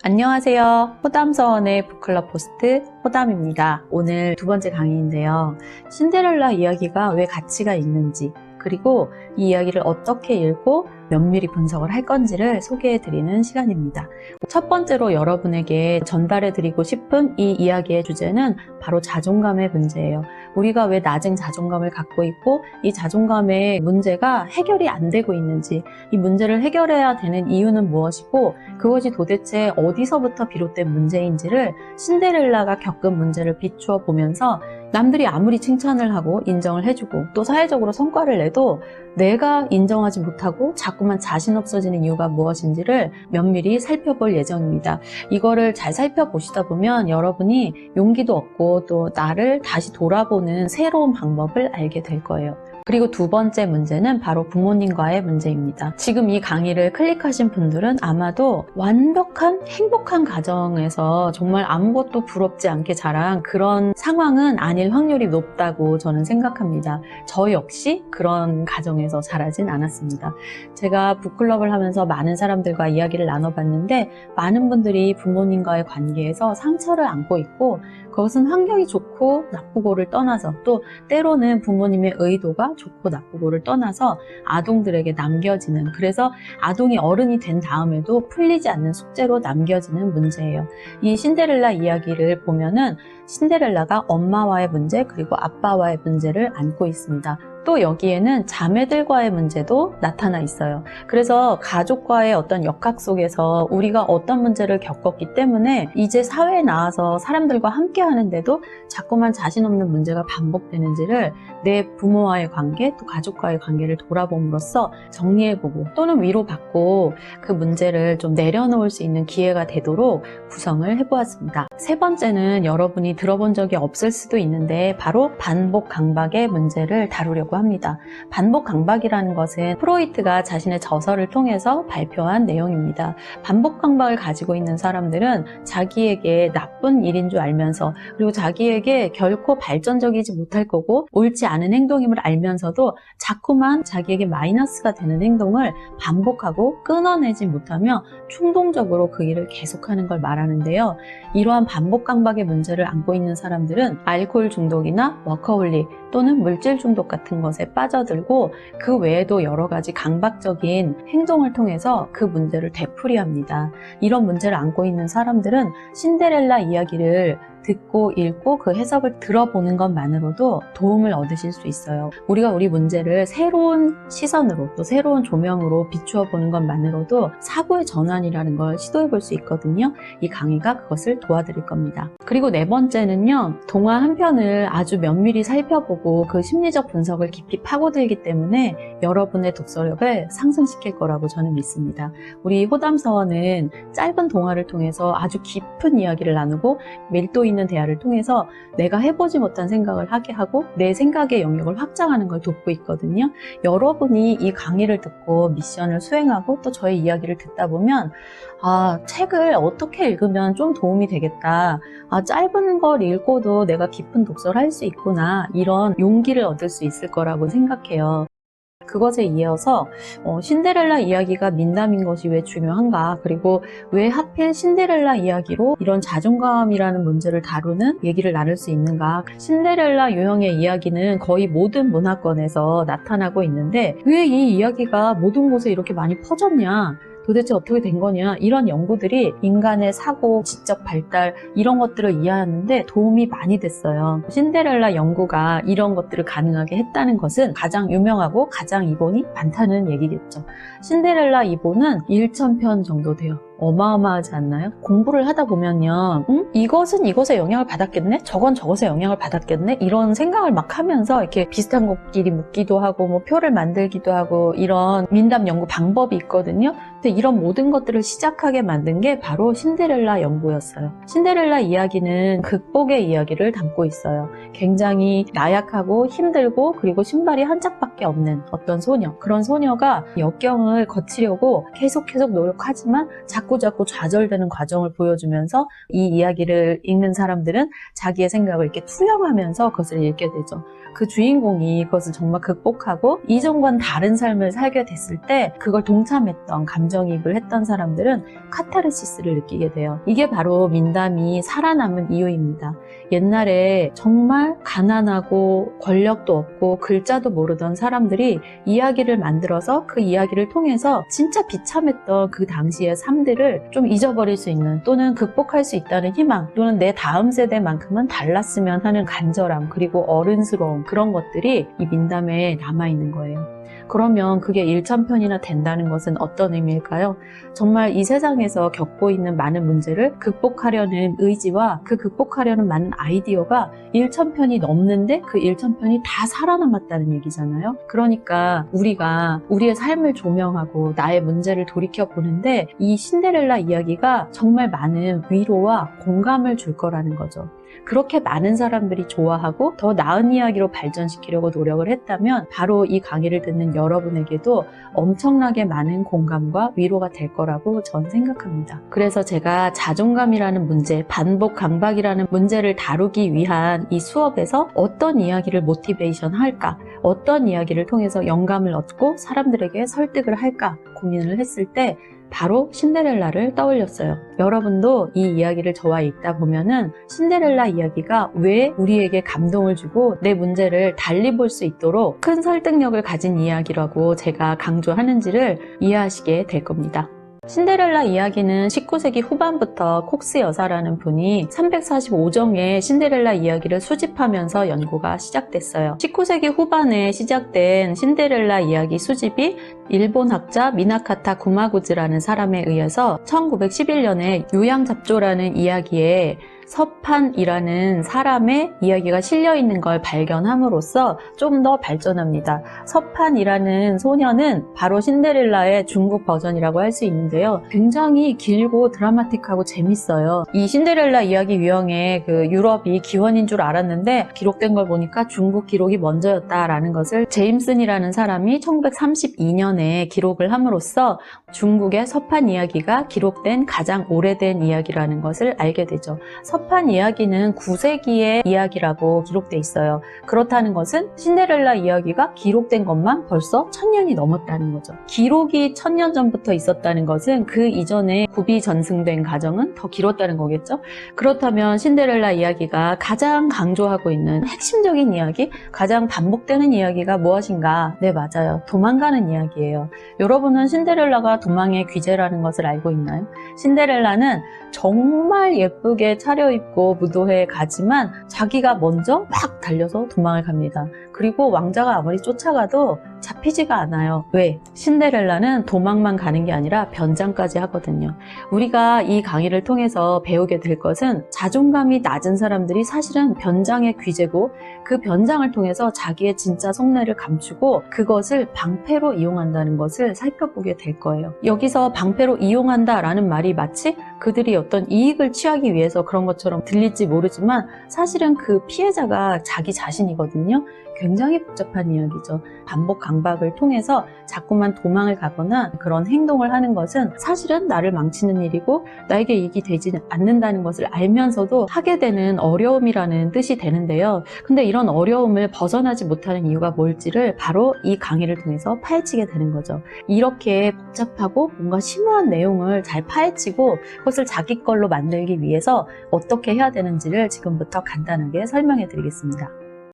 안녕하세요. 호담서원의 북클럽 호스트 호담입니다. 오늘 두 번째 강의인데요. 신데렐라 이야기가 왜 가치가 있는지, 그리고 이 이야기를 어떻게 읽고 면밀히 분석을 할 건지를 소개해드리는 시간입니다. 첫 번째로 여러분에게 전달해드리고 싶은 이 이야기의 주제는 바로 자존감의 문제예요. 우리가 왜 낮은 자존감을 갖고 있고 이 자존감의 문제가 해결이 안 되고 있는지, 이 문제를 해결해야 되는 이유는 무엇이고 그것이 도대체 어디서부터 비롯된 문제인지를 신데렐라가 겪은 문제를 비추어 보면서 남들이 아무리 칭찬을 하고 인정을 해주고 또 사회적으로 성과를 내도 내가 인정하지 못하고 자꾸만 자신 없어지는 이유가 무엇인지를 면밀히 살펴볼 예정입니다. 이거를 잘 살펴보시다 보면 여러분이 용기도 얻고 또 나를 다시 돌아보는 새로운 방법을 알게 될 거예요. 그리고 두 번째 문제는 바로 부모님과의 문제입니다. 지금 이 강의를 클릭하신 분들은 아마도 완벽한 행복한 가정에서 정말 아무것도 부럽지 않게 자란 그런 상황은 아닐 확률이 높다고 저는 생각합니다. 저 역시 그런 가정에서 자라진 않았습니다. 제가 북클럽을 하면서 많은 사람들과 이야기를 나눠봤는데 많은 분들이 부모님과의 관계에서 상처를 안고 있고 그것은 환경이 좋고 나쁘고를 떠나서 또 때로는 부모님의 의도가 좋고 나쁘고를 떠나서 아동들에게 남겨지는, 그래서 아동이 어른이 된 다음에도 풀리지 않는 숙제로 남겨지는 문제예요. 이 신데렐라 이야기를 보면은 신데렐라가 엄마와의 문제 그리고 아빠와의 문제를 안고 있습니다. 또 여기에는 자매들과의 문제도 나타나 있어요. 그래서 가족과의 어떤 역학 속에서 우리가 어떤 문제를 겪었기 때문에 이제 사회에 나와서 사람들과 함께 하는데도 자꾸만 자신 없는 문제가 반복되는지를 내 부모와의 관계 또 가족과의 관계를 돌아봄으로써 정리해보고 또는 위로받고 그 문제를 좀 내려놓을 수 있는 기회가 되도록 구성을 해보았습니다. 세 번째는 여러분이 들어본 적이 없을 수도 있는데 바로 반복 강박의 문제를 다루려고 합니다. 반복 강박이라는 것은 프로이트가 자신의 저서를 통해서 발표한 내용입니다. 반복 강박을 가지고 있는 사람들은 자기에게 나쁜 일인 줄 알면서 그리고 자기에게 결코 발전적이지 못할 거고 옳지 않은 행동임을 알면서도 자꾸만 자기에게 마이너스가 되는 행동을 반복하고 끊어내지 못하며 충동적으로 그 일을 계속하는 걸 말하는데요. 이러한 반복 강박의 문제를 안고 있는 사람들은 알코올 중독이나 워커홀릭 또는 물질 중독 같은 것에 빠져들고 그 외에도 여러 가지 강박적인 행동을 통해서 그 문제를 되풀이합니다. 이런 문제를 안고 있는 사람들은 신데렐라 이야기를 듣고 읽고 그 해석을 들어보는 것만으로도 도움을 얻으실 수 있어요. 우리가 우리 문제를 새로운 시선으로 또 새로운 조명으로 비추어 보는 것만으로도 사고의 전환이라는 걸 시도해 볼 수 있거든요. 이 강의가 그것을 도와드릴 겁니다. 그리고 네 번째는요, 동화 한 편을 아주 면밀히 살펴보고 그 심리적 분석을 깊이 파고들기 때문에 여러분의 독서력을 상승시킬 거라고 저는 믿습니다. 우리 호담서원은 짧은 동화를 통해서 아주 깊은 이야기를 나누고 밀도 있는 대화를 통해서 내가 해보지 못한 생각을 하게 하고 내 생각의 영역을 확장하는 걸 돕고 있거든요. 여러분이 이 강의를 듣고 미션을 수행하고 또 저의 이야기를 듣다 보면 책을 어떻게 읽으면 좀 도움이 되겠다. 짧은 걸 읽고도 내가 깊은 독서를 할 수 있구나. 이런 용기를 얻을 수 있을 거라고 생각해요. 그것에 이어서 신데렐라 이야기가 민담인 것이 왜 중요한가, 그리고 왜 하필 신데렐라 이야기로 이런 자존감이라는 문제를 다루는 얘기를 나눌 수 있는가. 신데렐라 유형의 이야기는 거의 모든 문화권에서 나타나고 있는데 왜 이 이야기가 모든 곳에 이렇게 많이 퍼졌냐, 도대체 어떻게 된 거냐, 이런 연구들이 인간의 사고, 지적 발달 이런 것들을 이해하는데 도움이 많이 됐어요. 신데렐라 연구가 이런 것들을 가능하게 했다는 것은 가장 유명하고 가장 이본이 많다는 얘기겠죠. 신데렐라 이본은 1000편 정도 돼요. 어마어마하지 않나요? 공부를 하다 보면요, 이것은 이것에 영향을 받았겠네? 저건 저것에 영향을 받았겠네? 이런 생각을 막 하면서 이렇게 비슷한 것끼리 묶기도 하고 뭐 표를 만들기도 하고 이런 민담 연구 방법이 있거든요. 근데 이런 모든 것들을 시작하게 만든 게 바로 신데렐라 연구였어요. 신데렐라 이야기는 극복의 이야기를 담고 있어요. 굉장히 나약하고 힘들고 그리고 신발이 한 짝밖에 없는 어떤 소녀, 그런 소녀가 역경을 거치려고 계속 노력하지만 자꾸 자꾸 좌절되는 과정을 보여주면서 이 이야기를 읽는 사람들은 자기의 생각을 이렇게 투영하면서 그것을 읽게 되죠. 그 주인공이 그것을 정말 극복하고 이전과는 다른 삶을 살게 됐을 때 그걸 동참했던, 감정이입을 했던 사람들은 카타르시스를 느끼게 돼요. 이게 바로 민담이 살아남은 이유입니다. 옛날에 정말 가난하고 권력도 없고 글자도 모르던 사람들이 이야기를 만들어서 그 이야기를 통해서 진짜 비참했던 그 당시의 삶들을 좀 잊어버릴 수 있는, 또는 극복할 수 있다는 희망, 또는 내 다음 세대만큼은 달랐으면 하는 간절함, 그리고 어른스러움, 그런 것들이 이 민담에 남아있는 거예요. 그러면 그게 1000편이나 된다는 것은 어떤 의미일까요? 정말 이 세상에서 겪고 있는 많은 문제를 극복하려는 의지와 그 극복하려는 많은 아이디어가 1000편이 넘는데 그 1000편이 다 살아남았다는 얘기잖아요. 그러니까 우리가 우리의 삶을 조명하고 나의 문제를 돌이켜보는데 이 신데렐라 이야기가 정말 많은 위로와 공감을 줄 거라는 거죠. 그렇게 많은 사람들이 좋아하고 더 나은 이야기로 발전시키려고 노력을 했다면 바로 이 강의를 듣는 여러분에게도 엄청나게 많은 공감과 위로가 될 거라고 전 생각합니다. 그래서 제가 자존감이라는 문제, 반복 강박이라는 문제를 다루기 위한 이 수업에서 어떤 이야기를 모티베이션 할까, 어떤 이야기를 통해서 영감을 얻고 사람들에게 설득을 할까 고민을 했을 때 바로 신데렐라를 떠올렸어요. 여러분도 이 이야기를 저와 읽다 보면은 신데렐라 이야기가 왜 우리에게 감동을 주고 내 문제를 달리 볼 수 있도록 큰 설득력을 가진 이야기라고 제가 강조하는지를 이해하시게 될 겁니다. 신데렐라 이야기는 19세기 후반부터 콕스 여사라는 분이 345종의 신데렐라 이야기를 수집하면서 연구가 시작됐어요. 19세기 후반에 시작된 신데렐라 이야기 수집이 일본 학자 미나카타 구마구즈라는 사람에 의해서 1911년에 요양잡조라는 이야기에 서판이라는 사람의 이야기가 실려있는 걸 발견함으로써 좀 더 발전합니다. 서판이라는 소녀는 바로 신데렐라의 중국 버전이라고 할 수 있는데요. 굉장히 길고 드라마틱하고 재밌어요. 이 신데렐라 이야기 유형의 그 유럽이 기원인 줄 알았는데 기록된 걸 보니까 중국 기록이 먼저였다라는 것을 제임슨이라는 사람이 1932년에 기록을 함으로써 중국의 서판 이야기가 기록된 가장 오래된 이야기라는 것을 알게 되죠. 서판 이야기는 9세기의 이야기라고 기록돼 있어요. 그렇다는 것은 신데렐라 이야기가 기록된 것만 벌써 1000년이 넘었다는 거죠. 기록이 1000년 전부터 있었다는 것은 그 이전에 구비 전승된 가정은 더 길었다는 거겠죠. 그렇다면 신데렐라 이야기가 가장 강조하고 있는 핵심적인 이야기, 가장 반복되는 이야기가 무엇인가? 네, 맞아요. 도망가는 이야기예요. 여러분은 신데렐라가 도망의 귀재라는 것을 알고 있나요? 신데렐라는 정말 예쁘게 차려입고 무도회에 가지만 자기가 먼저 막 달려서 도망을 갑니다. 그리고 왕자가 아무리 쫓아가도 잡히지가 않아요. 왜? 신데렐라는 도망만 가는 게 아니라 변장까지 하거든요. 우리가 이 강의를 통해서 배우게 될 것은 자존감이 낮은 사람들이 사실은 변장의 귀재고 그 변장을 통해서 자기의 진짜 속내를 감추고 그것을 방패로 이용한다는 것을 살펴보게 될 거예요. 여기서 방패로 이용한다라는 말이 마치 그들이 어떤 이익을 취하기 위해서 그런 것처럼 들릴지 모르지만 사실은 그 피해자가 자기 자신이거든요. 굉장히 복잡한 이야기죠. 반복 강박을 통해서 자꾸만 도망을 가거나 그런 행동을 하는 것은 사실은 나를 망치는 일이고 나에게 이익이 되지 않는다는 것을 알면서도 하게 되는 어려움이라는 뜻이 되는데요. 근데 이런 어려움을 벗어나지 못하는 이유가 뭘지를 바로 이 강의를 통해서 파헤치게 되는 거죠. 이렇게 복잡하고 뭔가 심오한 내용을 잘 파헤치고 그것을 자기 걸로 만들기 위해서 어떻게 해야 되는지를 지금부터 간단하게 설명해 드리겠습니다.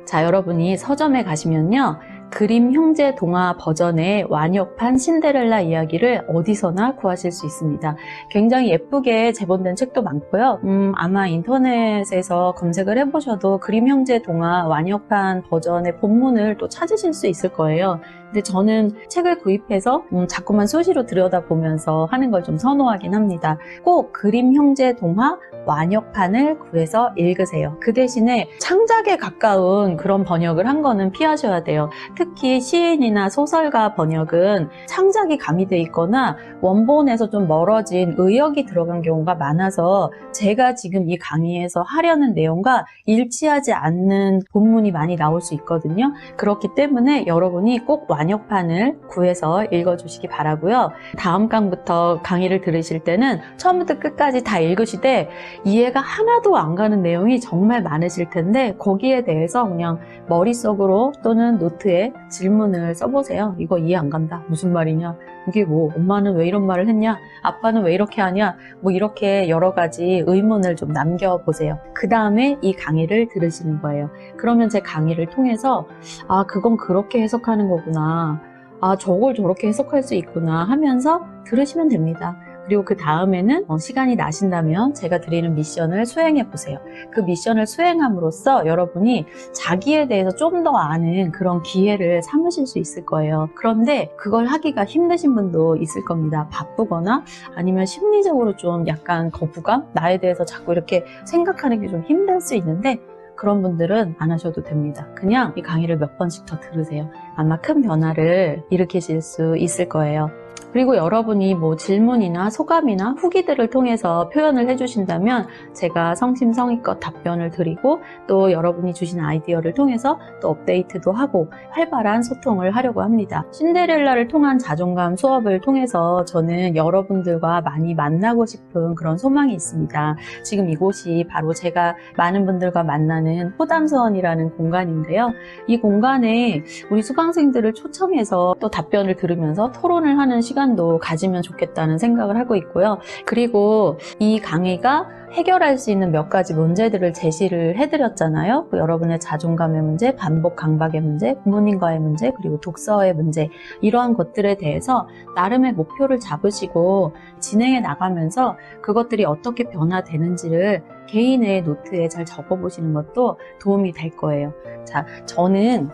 자, 여러분이 서점에 가시면요. 그림 형제 동화 버전의 완역판 신데렐라 이야기를 어디서나 구하실 수 있습니다. 굉장히 예쁘게 제본된 책도 많고요. 아마 인터넷에서 검색을 해보셔도 그림 형제 동화 완역판 버전의 본문을 또 찾으실 수 있을 거예요. 근데 저는 책을 구입해서 자꾸만 수시로 들여다보면서 하는 걸 좀 선호하긴 합니다. 꼭 그림 형제 동화 완역판을 구해서 읽으세요. 그 대신에 창작에 가까운 그런 번역을 한 거는 피하셔야 돼요. 특히 시인이나 소설가 번역은 창작이 가미돼 있거나 원본에서 좀 멀어진 의역이 들어간 경우가 많아서 제가 지금 이 강의에서 하려는 내용과 일치하지 않는 본문이 많이 나올 수 있거든요. 그렇기 때문에 여러분이 꼭 완역판을 구해서 읽어주시기 바라고요. 다음 강부터 강의를 들으실 때는 처음부터 끝까지 다 읽으시되 이해가 하나도 안 가는 내용이 정말 많으실 텐데 거기에 대해서 그냥 머릿속으로 또는 노트에 질문을 써보세요. 이거 이해 안 간다. 무슨 말이냐? 이게 뭐 엄마는 왜 이런 말을 했냐? 아빠는 왜 이렇게 하냐? 뭐 이렇게 여러 가지 의문을 좀 남겨보세요. 그 다음에 이 강의를 들으시는 거예요. 그러면 제 강의를 통해서 아, 그건 그렇게 해석하는 거구나. 아, 저걸 저렇게 해석할 수 있구나 하면서 들으시면 됩니다. 그리고 그 다음에는 시간이 나신다면 제가 드리는 미션을 수행해 보세요. 그 미션을 수행함으로써 여러분이 자기에 대해서 좀 더 아는 그런 기회를 삼으실 수 있을 거예요. 그런데 그걸 하기가 힘드신 분도 있을 겁니다. 바쁘거나 아니면 심리적으로 좀 약간 거부감? 나에 대해서 자꾸 이렇게 생각하는 게 좀 힘들 수 있는데 그런 분들은 안 하셔도 됩니다. 그냥 이 강의를 몇 번씩 더 들으세요. 아마 큰 변화를 일으키실 수 있을 거예요. 그리고 여러분이 뭐 질문이나 소감이나 후기들을 통해서 표현을 해주신다면 제가 성심성의껏 답변을 드리고 또 여러분이 주신 아이디어를 통해서 또 업데이트도 하고 활발한 소통을 하려고 합니다. 신데렐라를 통한 자존감 수업을 통해서 저는 여러분들과 많이 만나고 싶은 그런 소망이 있습니다. 지금 이곳이 바로 제가 많은 분들과 만나는 호담서원이라는 공간인데요. 이 공간에 우리 수강생들을 초청해서 또 답변을 들으면서 토론을 하는 시간도 가지면 좋겠다는 생각을 하고 있고요. 그리고 이 강의가 해결할 수 있는 몇 가지 문제들을 제시를 해드렸잖아요. 여러분의 자존감의 문제, 반복 강박의 문제, 부모님과의 문제, 그리고 독서의 문제, 이러한 것들에 대해서 나름의 목표를 잡으시고 진행해 나가면서 그것들이 어떻게 변화되는지를 개인의 노트에 잘 적어보시는 것도 도움이 될 거예요. 자, 저는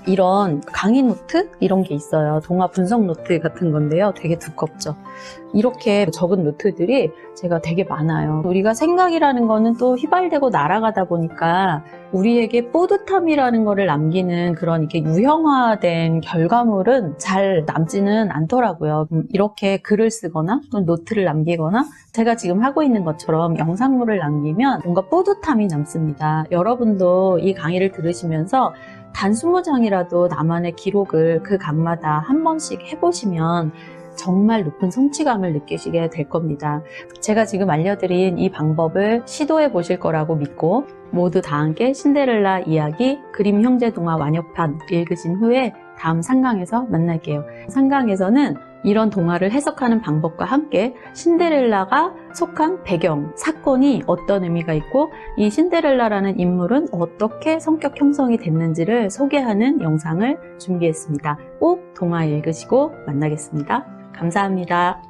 이런 강의 노트? 이런 게 있어요. 동화 분석 노트 같은 건데요. 되게 두껍죠. 이렇게 적은 노트들이 제가 되게 많아요. 우리가 생각이라는 거는 또 휘발되고 날아가다 보니까 우리에게 뿌듯함이라는 거를 남기는 그런 이렇게 유형화된 결과물은 잘 남지는 않더라고요. 이렇게 글을 쓰거나 또는 노트를 남기거나 제가 지금 하고 있는 것처럼 영상물을 남기면 뭔가 뿌듯함이 남습니다. 여러분도 이 강의를 들으시면서 단 20장이라도 나만의 기록을 그 강마다 한 번씩 해보시면 정말 높은 성취감을 느끼시게 될 겁니다. 제가 지금 알려드린 이 방법을 시도해 보실 거라고 믿고 모두 다 함께 신데렐라 이야기 그림 형제 동화 완역판 읽으신 후에 다음 상강에서 만날게요. 상강에서는 이런 동화를 해석하는 방법과 함께 신데렐라가 속한 배경, 사건이 어떤 의미가 있고 이 신데렐라라는 인물은 어떻게 성격 형성이 됐는지를 소개하는 영상을 준비했습니다. 꼭 동화 읽으시고 만나겠습니다. 감사합니다.